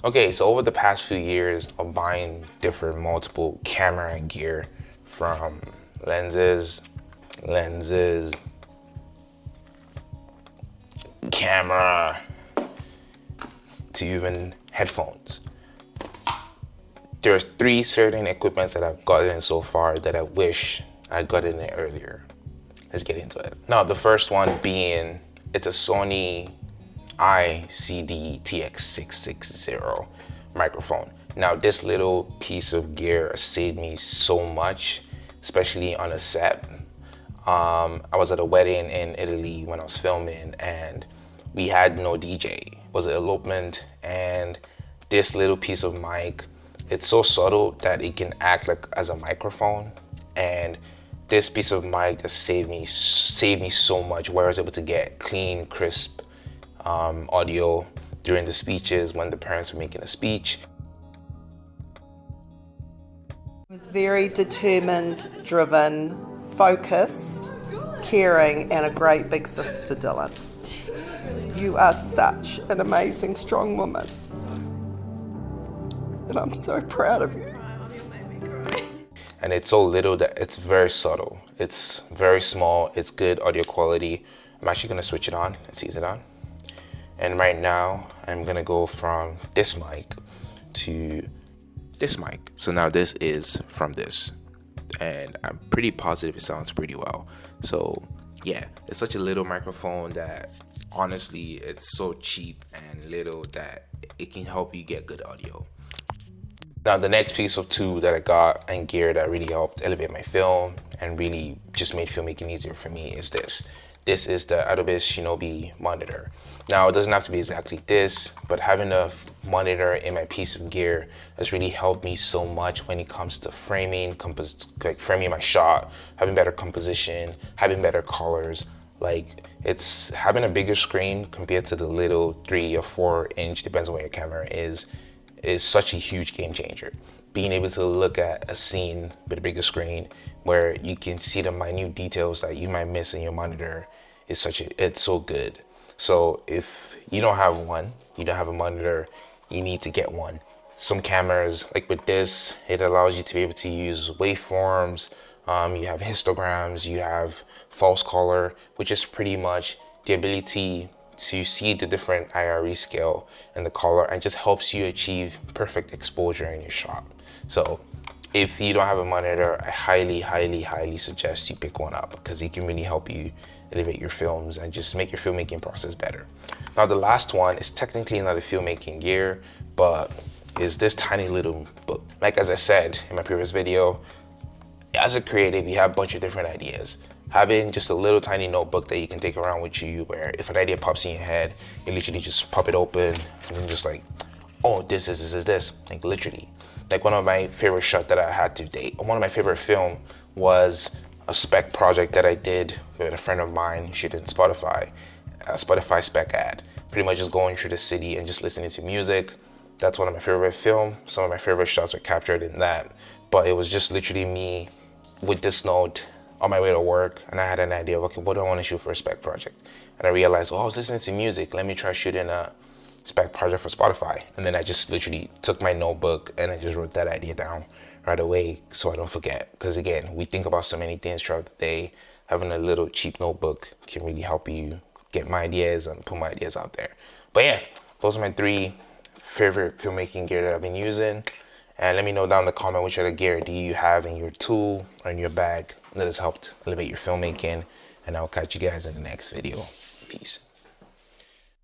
Okay, so over the past few years of buying different multiple camera gear, from lenses, camera, to even headphones, there's three certain equipments that I've gotten so far that I wish I'd gotten it earlier. Let's get into it. Now, the first one being, it's a Sony ICD TX660 microphone. Now, this little piece of gear saved me so much, especially on a set. I was at a wedding in Italy when I was filming, and we had no DJ. It was an elopement, and this little piece of mic, it's so subtle that it can act like as a microphone. And this piece of mic just saved me so much, where I was able to get clean, crisp audio during the speeches when the parents were making a speech. I was very determined, driven, focused, caring, and a great big sister to Dylan. You are such an amazing, strong woman, and I'm so proud of you. And it's so little that it's very subtle. It's very small, it's good audio quality. I'm actually gonna switch it on and see is it on. And right now, I'm gonna go from this mic to this mic. So now this is from this, and I'm pretty positive it sounds pretty well. So yeah, it's such a little microphone that honestly, it's so cheap and little that it can help you get good audio. Now, the next piece of tool that I got and gear that really helped elevate my film and really just made filmmaking easier for me is this. This is the Adobe Shinobi monitor. Now, it doesn't have to be exactly this, but having a monitor in my piece of gear has really helped me so much when it comes to framing, like framing my shot, having better composition, having better colors. Like, it's having a bigger screen compared to the little 3 or 4 inch, depends on where your camera is such a huge game changer. Being able to look at a scene with a bigger screen where you can see the minute details that you might miss in your monitor it's so good. So if you don't have one, you don't have a monitor, you need to get one. Some cameras, like with this, it allows you to be able to use waveforms, you have histograms, you have false color, which is pretty much the ability to see the different IRE scale and the color, and just helps you achieve perfect exposure in your shot. So if you don't have a monitor, I highly suggest you pick one up, because it can really help you elevate your films and just make your filmmaking process better. Now, the last one is technically not a filmmaking gear, but is this tiny little book. Like, as I said in my previous video, as a creative, you have a bunch of different ideas. Having just a little tiny notebook that you can take around with you, where if an idea pops in your head, you literally just pop it open and then just like, oh, this, like literally. Like, one of my favorite shots that I had to date, one of my favorite film was a spec project that I did with a friend of mine. She did Spotify, a Spotify spec ad. Pretty much just going through the city and just listening to music. That's one of my favorite film. Some of my favorite shots were captured in that. But it was just literally me with this note on my way to work, and I had an idea of, okay, what do I want to shoot for a spec project? And I realized, oh, I was listening to music. Let me try shooting a spec project for Spotify. And then I just literally took my notebook and I just wrote that idea down right away so I don't forget. Because again, we think about so many things throughout the day. Having a little cheap notebook can really help you get my ideas and put my ideas out there. But yeah, those are my 3 favorite filmmaking gear that I've been using. And let me know down in the comment which other gear do you have in your tool or in your bag that has helped elevate your filmmaking. And I'll catch you guys in the next video. Peace.